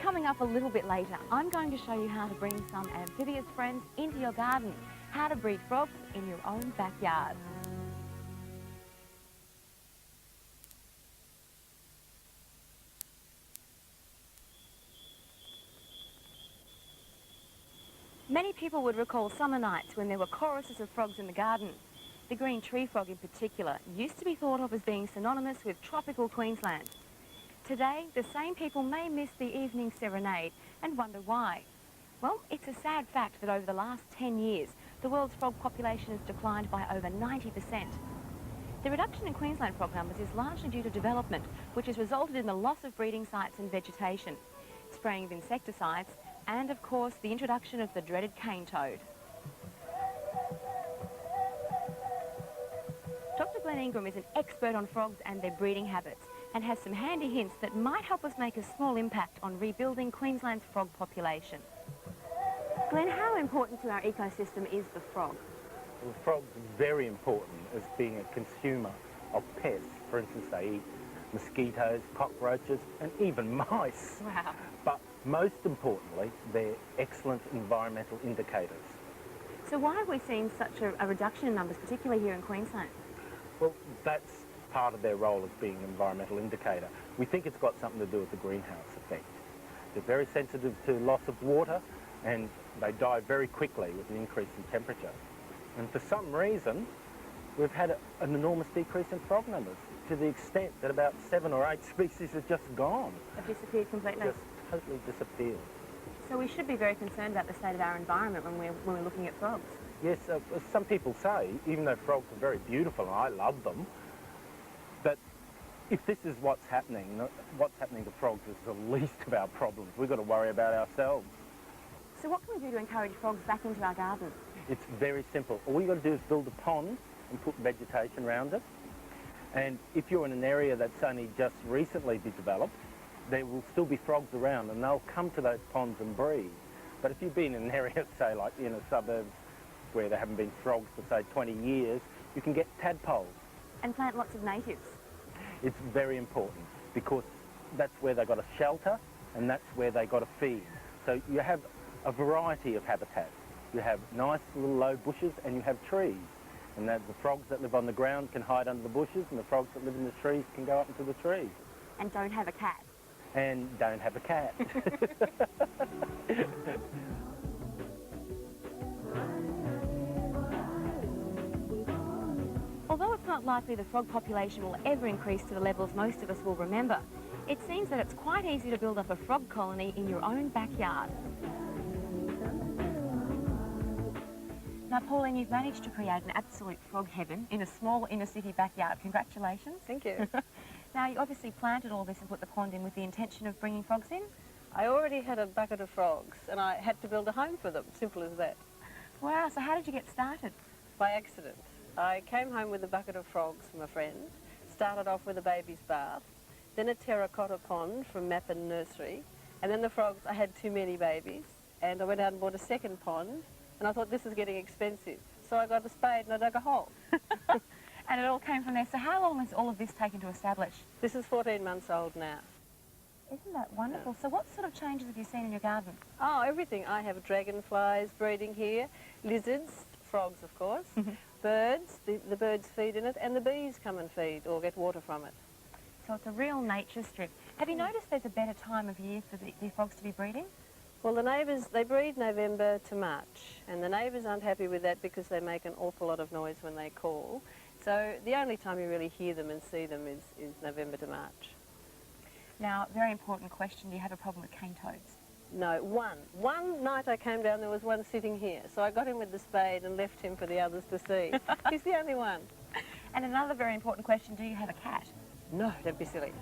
Coming up a little bit later, I'm going to show you how to bring some amphibious friends into your garden, how to breed frogs in your own backyard. Many people would recall summer nights when there were choruses of frogs in the garden. The green tree frog in particular used to be thought of as being synonymous with tropical Queensland. Today, the same people may miss the evening serenade and wonder why. Well, it's a sad fact that over the last 10 years, the world's frog population has declined by over 90%. The reduction in Queensland frog numbers is largely due to development, which has resulted in the loss of breeding sites and vegetation, spraying of insecticides, and of course the introduction of the dreaded cane toad. Dr. Glenn Ingram is an expert on frogs and their breeding habits and has some handy hints that might help us make a small impact on rebuilding Queensland's frog population. Glenn, how important to our ecosystem is the frog? Well, the frog's very important as being a consumer of pests. For instance, they eat mosquitoes, cockroaches and even mice. Wow. But most importantly, they're excellent environmental indicators. So why have we seen such a reduction in numbers, particularly here in Queensland? Well, that's part of their role as being an environmental indicator. We think it's got something to do with the greenhouse effect. They're very sensitive to loss of water and they die very quickly with an increase in temperature. And for some reason, we've had an enormous decrease in frog numbers to the extent that about 7 or 8 species have just gone. Have disappeared completely? Just totally disappeared. So we should be very concerned about the state of our environment when we're looking at frogs. Yes, as some people say, even though frogs are very beautiful and I love them, that if this is what's happening to frogs is the least of our problems. We've got to worry about ourselves. So what can we do to encourage frogs back into our gardens? It's very simple. All you've got to do is build a pond and put vegetation around it. And if you're in an area that's only just recently been developed, there will still be frogs around and they'll come to those ponds and breed. But if you've been in an area, say like in a suburbs where there haven't been frogs for say 20 years, you can get tadpoles. And plant lots of natives. It's very important because that's where they've got a shelter and that's where they've got to feed. So you have a variety of habitats. You have nice little low bushes and you have trees. And the frogs that live on the ground can hide under the bushes and the frogs that live in the trees can go up into the trees. And don't have a cat. And don't have a cat. Although it's not likely the frog population will ever increase to the levels most of us will remember, it seems that it's quite easy to build up a frog colony in your own backyard. Now, Pauline, you've managed to create an absolute frog heaven in a small inner-city backyard. Congratulations. Thank you. Now, you obviously planted all this and put the pond in with the intention of bringing frogs in? I already had a bucket of frogs and I had to build a home for them, simple as that. Wow, so how did you get started? By accident. I came home with a bucket of frogs from a friend, started off with a baby's bath, then a terracotta pond from Mappin Nursery, and then the frogs, I had too many babies, and I went out and bought a second pond, and I thought this is getting expensive. So I got a spade and I dug a hole. And it all came from there. So how long has all of this taken to establish? This is 14 months old now. Isn't that wonderful? So what sort of changes have you seen in your garden? Oh, everything. I have dragonflies breeding here, lizards, frogs of course, birds, the birds feed in it, and the bees come and feed or get water from it. So it's a real nature strip. Have you noticed there's a better time of year for the frogs to be breeding? Well, the neighbours, they breed November to March, and the neighbours aren't happy with that because they make an awful lot of noise when they call. So the only time you really hear them and see them is November to March. Now, very important question, do you have a problem with cane toads? No, one. One night I came down, there was one sitting here, so I got him with the spade and left him for the others to see. He's the only one. And another very important question, do you have a cat? No, don't be silly.